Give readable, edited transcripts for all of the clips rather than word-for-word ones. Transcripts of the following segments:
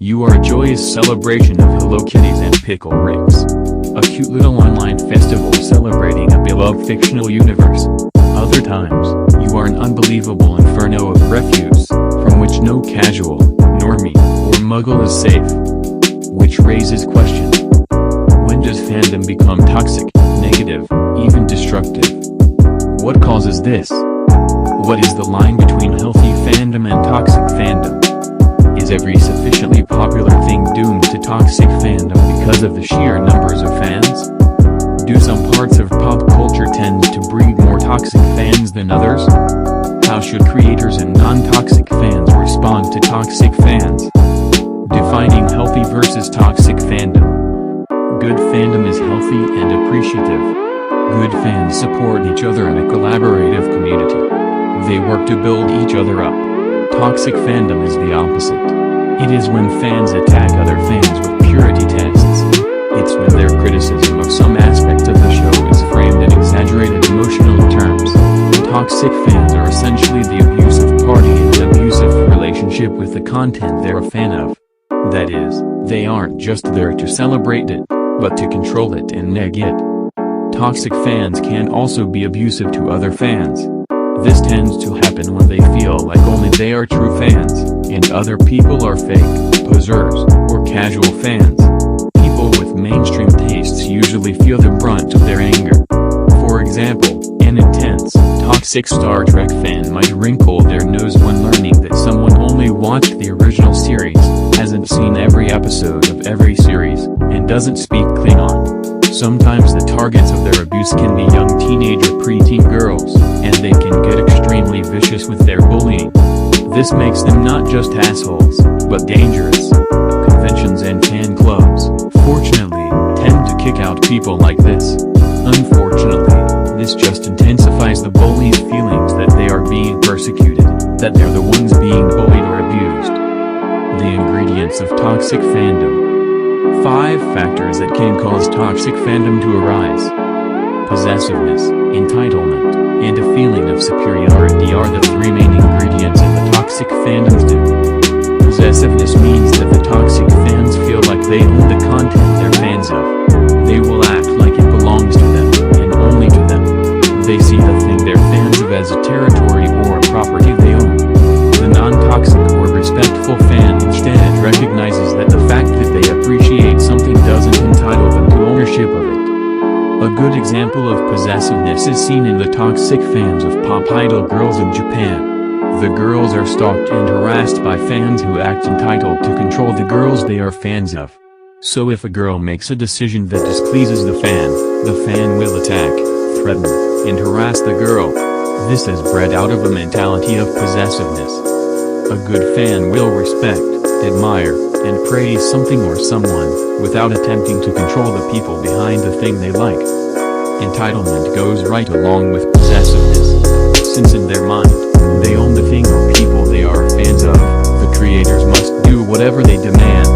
You are a joyous celebration of Hello Kitties and Pickle Ricks. A cute little online festival celebrating a beloved fictional universe. Other times, you are an unbelievable inferno of refuse, from which no casual, normie, or muggle is safe. Which raises questions. When does fandom become toxic, negative, even destructive? What causes this? What is the line between healthy fandom and toxic fandom? Is every sufficiently popular thing doomed to toxic fandom because of the sheer numbers of fans? Do some parts of pop culture tend to breed more toxic fans than others? How should creators and non-toxic fans respond to toxic fans? Defining healthy versus toxic fandom. Good fandom is healthy and appreciative. Good fans support each other in a collaborative community. They work to build each other up. Toxic fandom is the opposite. It is when fans attack other fans with purity tests. It's when their criticism of some aspect of the show is framed in exaggerated emotional terms. Toxic fans are essentially the abusive party in an abusive relationship with the content they're a fan of. That is, they aren't just there to celebrate it, but to control it and neg it. Toxic fans can also be abusive to other fans. This tends to happen when they feel like only they are true fans, and other people are fake, posers, or casual fans. People with mainstream tastes usually feel the brunt of their anger. For example, an intense, toxic Star Trek fan might wrinkle their nose when learning that someone only watched the original series, hasn't seen every episode of every series, and doesn't speak Klingon. Sometimes the targets of their abuse can be young teenage or preteen girls, and they can get extremely vicious with their bullying. This makes them not just assholes, but dangerous. Conventions and fan clubs, fortunately, tend to kick out people like this. Unfortunately, this just intensifies the bullies' feelings that they are being persecuted, that they're the ones being bullied or abused. The ingredients of toxic fandom. 5 factors that can cause toxic fandom to arise. Possessiveness, entitlement, and a feeling of superiority are the 3 main ingredients in the toxic fandoms do. Possessiveness means that the toxic fans feel like they own the content they're fans of. They will act like it belongs to them, and only to them. They see the thing they're fans of as a territory or a property they own. The non-toxic or respectful fan instead recognizes that the fact that they appreciate something doesn't entitle them to ownership of it. A good example of possessiveness is seen in the toxic fans of pop idol girls in Japan. The girls are stalked and harassed by fans who act entitled to control the girls they are fans of. So if a girl makes a decision that displeases the fan will attack, threaten, and harass the girl. This is bred out of a mentality of possessiveness. A good fan will respect, admire, and praise something or someone, without attempting to control the people behind the thing they like. Entitlement goes right along with possessiveness. Since in their mind, they own the thing or people they are fans of, the creators must do whatever they demand.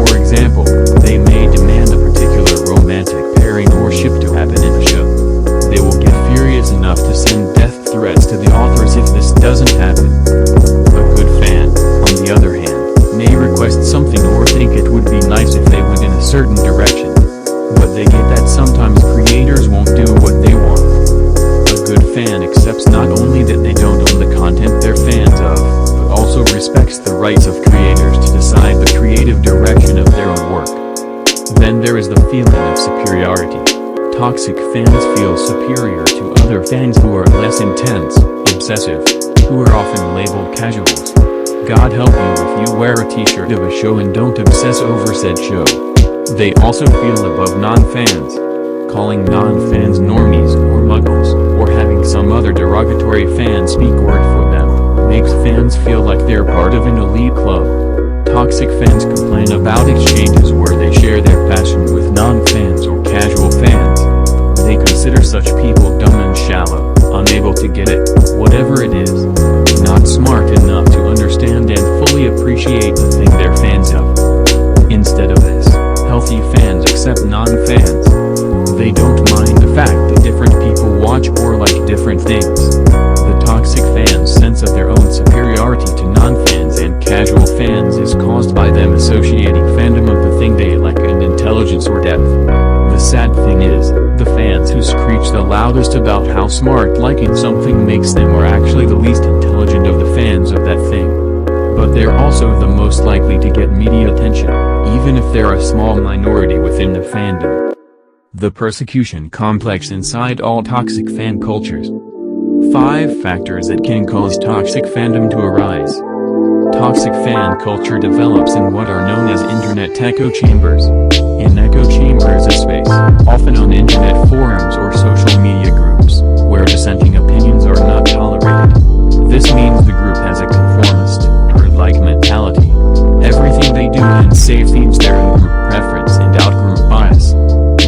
For example, they may demand a particular romantic pairing or ship to happen in a show. They will get furious enough to send death threats to the authors if this doesn't happen. A good fan, on the other hand, may request something or think it would be nice if they went in a certain direction. But they get that sometimes creators won't do what they want. A good fan accepts not only that they don't own the content they're fans of, but also respects the rights of creators to decide the creative direction of their own work. Then there is the feeling of superiority. Toxic fans feel superior to other fans who are less intense, obsessive, who are often labeled casuals. God help you if you wear a t-shirt of a show and don't obsess over said show. They also feel above non-fans. Calling non-fans normies or muggles, or having some other derogatory fan speak word for them, makes fans feel like they're part of an elite club. Toxic fans complain about exchanges where they share their passion with non-fans or casual fans. They consider such people dumb and shallow, unable to get it, whatever it is. Not smart enough to understand and fully appreciate the thing they're fans of. Instead of this, healthy fans accept non-fans. They don't mind the fact that different people watch or like different things. The toxic fans' sense of their own superiority to non-fans and casual fans fans is caused by them associating fandom of the thing they like and intelligence or depth. The sad thing is, the fans who screech the loudest about how smart liking something makes them are actually the least intelligent of the fans of that thing. But they're also the most likely to get media attention, even if they're a small minority within the fandom. The persecution complex inside all toxic fan cultures. 5 factors that can cause toxic fandom to arise. Toxic fan culture develops in what are known as internet echo chambers. An echo chamber is a space, often on internet forums or social media groups, where dissenting opinions are not tolerated. This means the group has a conformist, herd-like mentality. Everything they do and say feeds their in-group preference and out-group bias.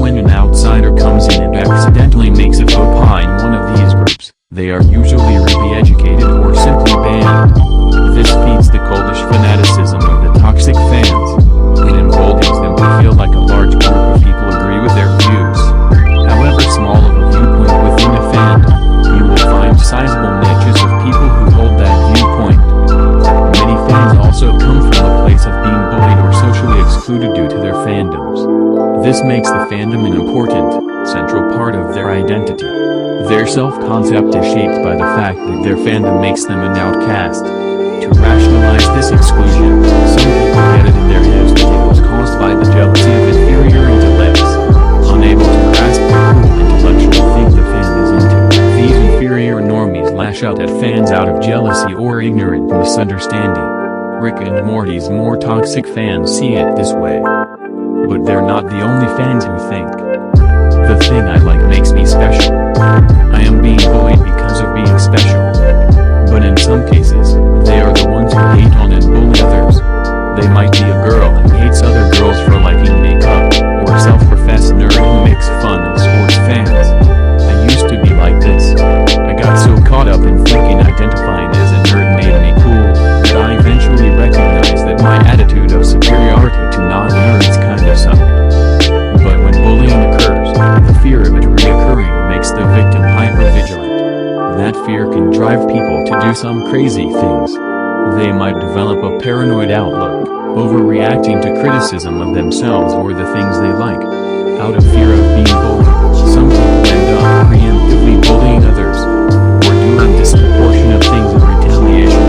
When an outsider comes in and accidentally makes a faux pas in one of these groups, they are usually re-educated or simply banned. This feeds the coldish fanaticism of the toxic fans. It emboldens them to feel like a large group of people agree with their views. However small of a viewpoint within a fandom, you will find sizable niches of people who hold that viewpoint. Many fans also come from a place of being bullied or socially excluded due to their fandoms. This makes the fandom an important, central part of their identity. Their self-concept is shaped by the fact that their fandom makes them an outcast. To rationalize this exclusion, some people get it in their heads that it was caused by the jealousy of inferior intellects. Unable to grasp the cool intellectual thing the fan is into, these inferior normies lash out at fans out of jealousy or ignorant misunderstanding. Rick and Morty's more toxic fans see it this way. But they're not the only fans who think, the thing I like makes me special. I am being bullied because of being special. But in some cases, they are the ones who hate on and bully others. They might be a girl who hates other girls for liking makeup, or a self-professed nerd who makes fun of sports fans. I used to be like this. I got so caught up in thinking identifying as a nerd made me cool, that I eventually recognized that my attitude of superiority to non-nerds kinda sucked. But when bullying occurs, the fear of it reoccurring makes the victim hyper-vigilant. That fear can drive people to do some crazy things. They might develop a paranoid outlook, overreacting to criticism of themselves or the things they like. Out of fear of being bullied, some people end up preemptively bullying others, or doing disproportionate things in retaliation.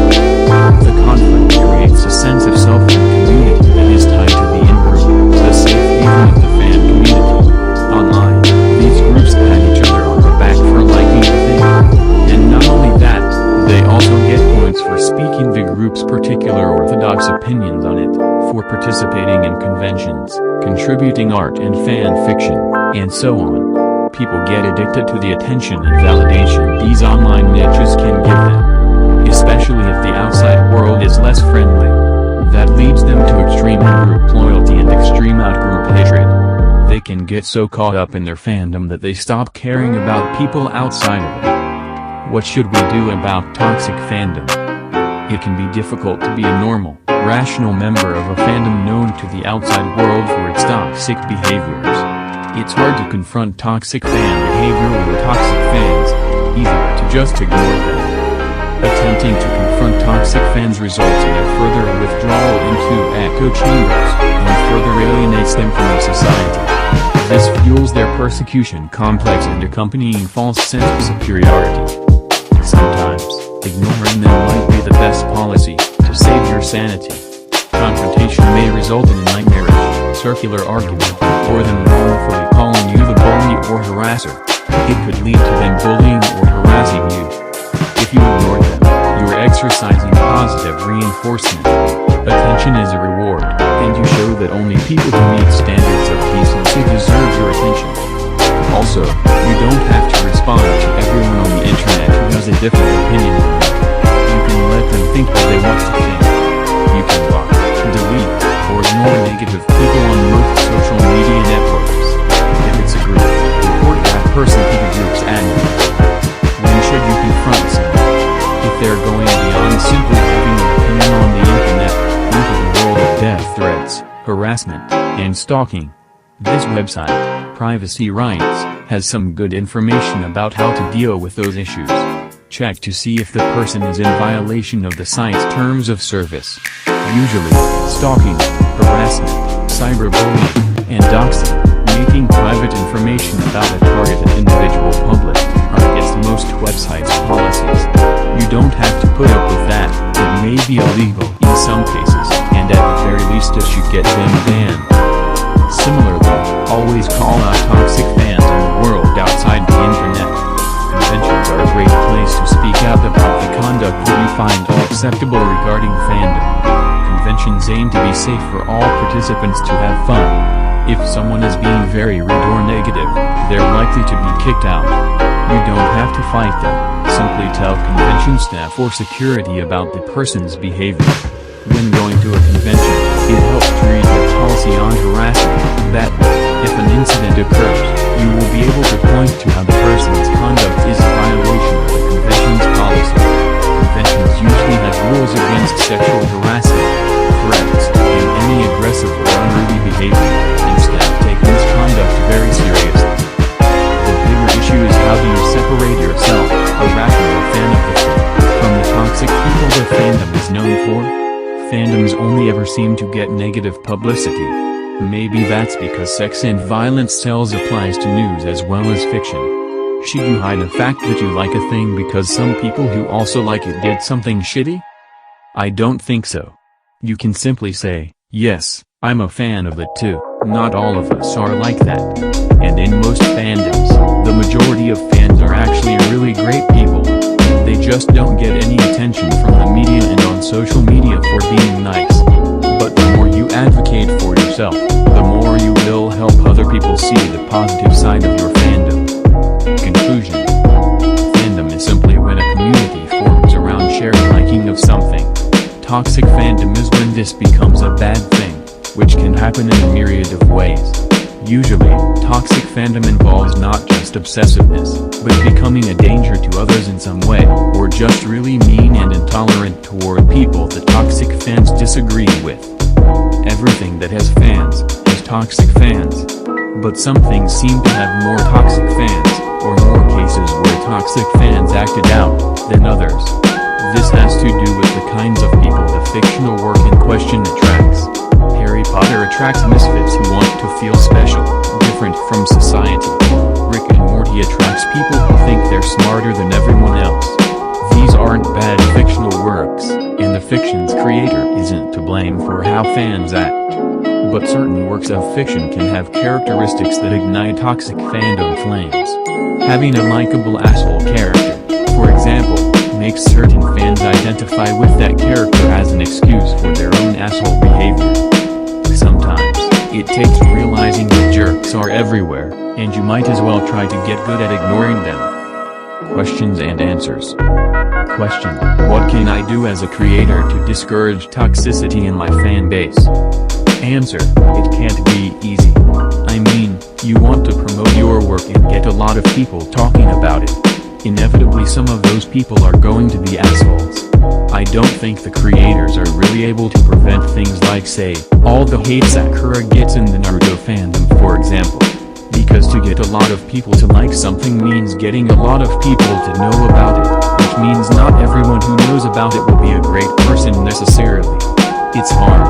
The conflict creates a sense of self and community that is tied to the in-group, the safe haven of the fan community. Online, these groups pat each other on the back for liking the thing. And not only that, they also get points for speaking the group's particular orthodox opinions on it, for participating in conventions, contributing art and fan fiction, and so on. People get addicted to the attention and validation these online niches can give them, especially if the outside world is less friendly. That leads them to extreme in-group loyalty and extreme out-group hatred. They can get so caught up in their fandom that they stop caring about people outside of it. What should we do about toxic fandom? It can be difficult to be a normal, rational member of a fandom known to the outside world for its toxic behaviors. It's hard to confront toxic fan behavior or toxic fans, easier to just ignore them. Attempting to confront toxic fans results in a further withdrawal into echo chambers, and further alienates them from society. This fuels their persecution complex and accompanying false sense of superiority. Sometimes, ignoring them might be the best policy, to save your sanity. Confrontation may result in a nightmarish, circular argument, or them wrongfully calling you the bully or harasser. It could lead to them bullying or harassing you. If you ignore them, you are exercising positive reinforcement. Attention is a reward, and you show that only people who meet standards of decency deserve your attention. Also, you don't have to respond to everyone on the internet who has a different opinion than you. You can let them think what they want to think. You can block, delete, or ignore negative people on most social media networks. If it's a group, report that person to the group's admin. When should you confront someone? If they're going beyond simply having an opinion on the internet, into the world of death threats, harassment, and stalking. This website, Privacy Rights, has some good information about how to deal with those issues. Check to see if the person is in violation of the site's terms of service. Usually, stalking, harassment, cyberbullying, and doxing, making private information about a targeted individual public, are against most websites' policies. You don't have to put up with that. It may be illegal in some cases, and at the very least it should get them banned. Similarly, always call out toxic fans in the world outside the internet. Conventions are a great place to speak out about the conduct that you find unacceptable regarding fandom. Conventions aim to be safe for all participants to have fun. If someone is being very rude or negative, they're likely to be kicked out. You don't have to fight them, simply tell convention staff or security about the person's behavior. When going to a convention, it helps to read the policy on harassment. That way, if an incident occurs, you will be able to point to how the person's conduct is a violation of the convention's policy. Conventions usually have rules against sexual harassment, threats, and any aggressive or unruly behavior, and staff take misconduct very seriously. The bigger issue is how do you separate yourself, a rational fan of the show, from the toxic people the fandom is known for? Fandoms only ever seem to get negative publicity. Maybe that's because sex and violence sells applies to news as well as fiction. Should you hide the fact that you like a thing because some people who also like it did something shitty? I don't think so. You can simply say, yes, I'm a fan of it too. Not all of us are like that. And in most fandoms, the majority of fans are actually really great people. They just don't get any attention from the media and on social media for being nice. But the more you advocate for yourself, the more you will help other people see the positive side of your fandom. Conclusion. Fandom is simply when a community forms around shared liking of something. Toxic fandom is when this becomes a bad thing, which can happen in a myriad of ways. Usually, toxic fandom involves not just obsessiveness, but becoming a danger to others in some way, or just really mean and intolerant toward people the toxic fans disagree with. Everything that has fans, has toxic fans. But some things seem to have more toxic fans, or more cases where toxic fans acted out, than others. This has to do with the kinds of people the fictional work in question attracts. Harry Potter attracts misfits who want to feel special, different from society. Rick and Morty attracts people who think they're smarter than everyone else. These aren't bad fictional works, and the fiction's creator isn't to blame for how fans act. But certain works of fiction can have characteristics that ignite toxic fandom flames. Having a likable asshole character, for example, makes certain fans identify with that character as an excuse for their own asshole behavior. Sometimes, it takes realizing that jerks are everywhere, and you might as well try to get good at ignoring them. Questions and answers. Question: what can I do as a creator to discourage toxicity in my fan base? Answer: it can't be easy. I mean, you want to promote your work and get a lot of people talking about it. Inevitably some of those people are going to be assholes. I don't think the creators are really able to prevent things like, say, all the hate Sakura gets in the Naruto fandom, for example. Because to get a lot of people to like something means getting a lot of people to know about it, which means not everyone who knows about it will be a great person necessarily. It's hard.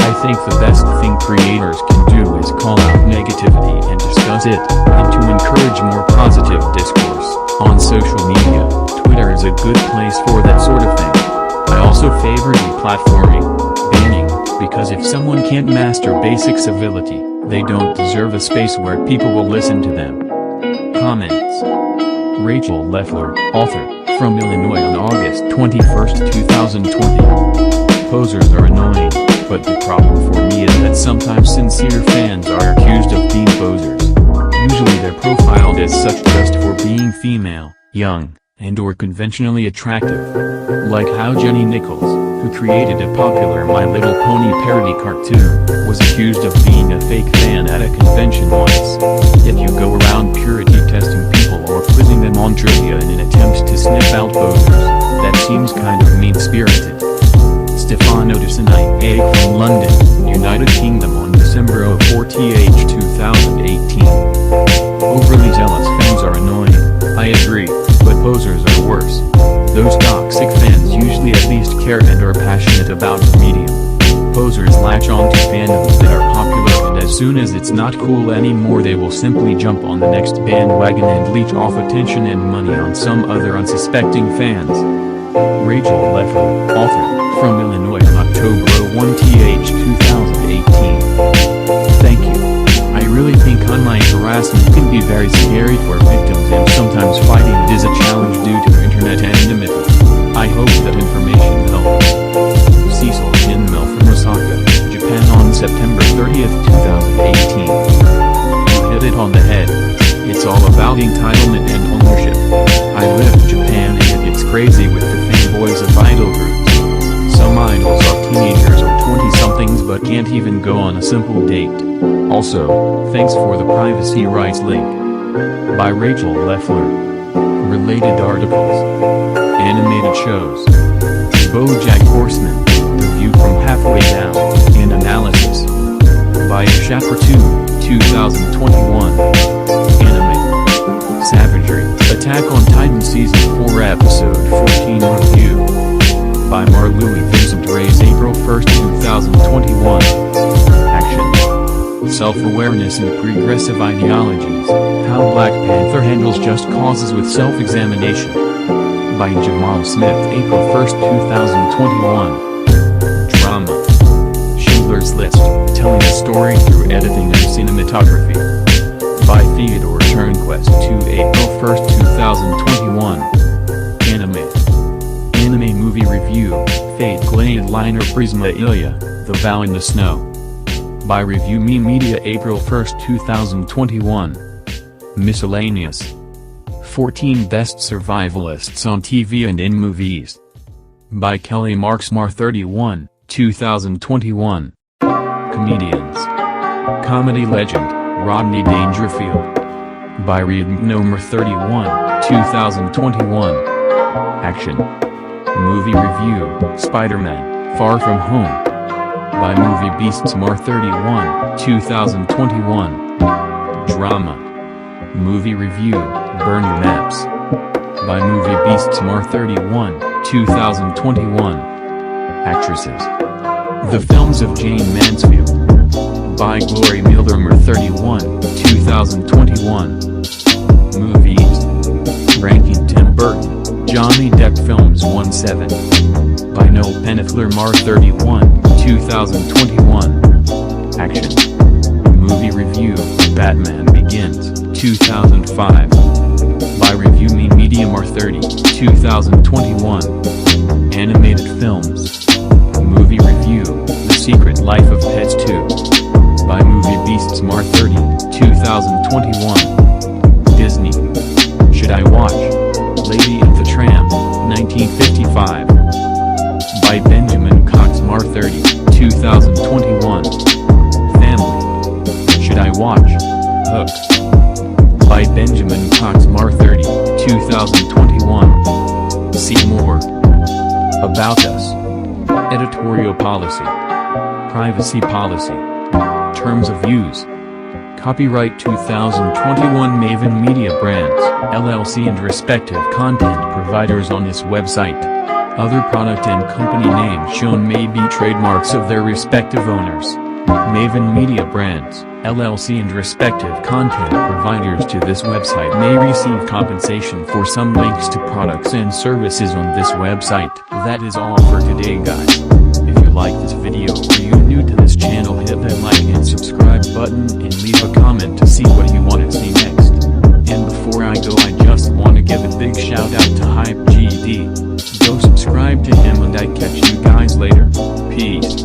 I think the best thing creators can do is call out negativity and discuss it, and to encourage more positive discourse. On social media, Twitter is a good place for that sort of thing. I also favor deplatforming, banning, because if someone can't master basic civility, they don't deserve a space where people will listen to them. Comments. Rachel Leffler, author, from Illinois on August 21, 2020. Posers are annoying, but the problem for me is that sometimes sincere fans are accused of being posers. Usually they're profiled as such just for being female, young, and/or conventionally attractive. Like how Jenny Nichols, who created a popular My Little Pony parody cartoon, was accused of being a fake fan at a convention once. If you go around purity testing people or quizzing them on trivia in an attempt to sniff out posers, that seems kind of mean-spirited. Stefano Desanai from London, United Kingdom on December 14th, 2018. Overly jealous fans are annoying, I agree, but posers are worse. Those toxic fans usually at least care and are passionate about the medium. posers latch onto fandoms that are popular, and as soon as it's not cool anymore they will simply jump on the next bandwagon and leech off attention and money on some other unsuspecting fans. Rachel Leffler, author, from Illinois, October 1th, 2018. Thank you. I really think online harassment can be very scary for victims, and sometimes fighting it is a challenge due to internet anonymity. I hope that information helps. Cecil Shinmel from Osaka, Japan on September 30th, 2018. You hit it on the head. It's all about entitlement and ownership. I live in Japan and it's crazy with the fanboys of idol groups. Some idols are teenagers or 20-somethings but can't even go on a simple date. Also, thanks for the privacy rights link. By Rachel Leffler. Related articles. Animated shows. BoJack Horseman, The View from Halfway Down, and analysis. By Chapertune, 2021. Anime. Savagery, Attack on Titan Season 4 Episode 14 Review. By Marlouis Vincent Reyes, April 1st, 2021. Action. Self-awareness and progressive ideologies, How Black Panther handles just causes with self-examination. By Jamal Smith, April 1st, 2021. Drama. Schindler's List, telling a story through editing and cinematography. By Theodore Turnquest, April 1st, 2021. Anime movie review, Fate Glade Liner Prisma Ilya, The Vow in the Snow. By Review Me Media, April 1st, 2021. Miscellaneous. 14 Best Survivalists on TV and in Movies. By Kelly Marksmar 31, 2021. Comedians. Comedy legend, Rodney Dangerfield. By Readnomer 31, 2021. Action. Movie review, Spider-Man, Far From Home. By Movie Beasts Mar 31, 2021. Drama. Movie review, Burn Your Maps. By Movie Beasts Mar 31, 2021. Actresses. The Films of Jane Mansfield. By Glory Mildermer 31, 2021. Movies. Ranking Tim Burton, Johnny Depp Films 17. By Noel Penifler Mar 31, 2021. Action. Movie review, Batman Begins, 2005. By Review Me Media Mar 30, 2021. Animated films. Movie review, The Secret Life of Pets 2. By Movie Beasts Mar 30, 2021. Disney. Should I Watch? Lady and the Tramp, 1955. By Benjamin Cox Mar 30, 2021. Family. Should I Watch? Hook. By Benjamin Cox Mar 30, 2021. See more. About Us. Editorial Policy. Privacy Policy. Terms of Use. Copyright 2021 Maven Media Brands, LLC and respective content providers on this website. Other product and company names shown may be trademarks of their respective owners. Maven Media Brands, LLC and respective content providers to this website may receive compensation for some links to products and services on this website. That is all for today, guys. If you like this video or you're new to this channel, hit that like and subscribe button and leave a comment to see what you want to see next. And before I go, I just want to give a big shout out to Hype GD. Go subscribe to him and I catch you guys later. Peace.